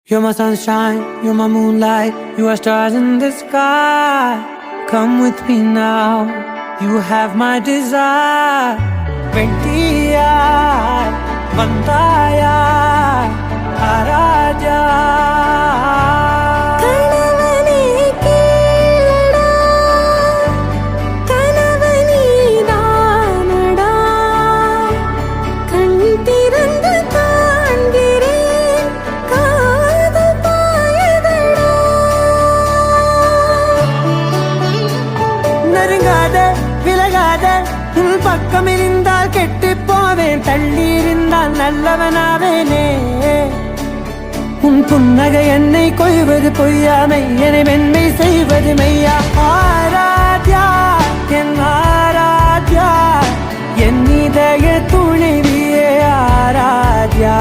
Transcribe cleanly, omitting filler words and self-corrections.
You're my sunshine, you're my moonlight, you are stars in the sky. Come with me now, you have my desire. Vendiya, Vandaya, Araja. நெருங்காத விலகாத உன் பக்கம் இருந்தால் கெட்டு போவேன், தள்ளி இருந்தால் நல்லவனாவேனே. உன் புன்னகை என்னை கொய்வது பொய்யாமை, என்னை மென்மை செய்வது மெய்யா. ஆராத்யா என் ஆராத்யா, என் இதய துணைவியே ஆராத்யா.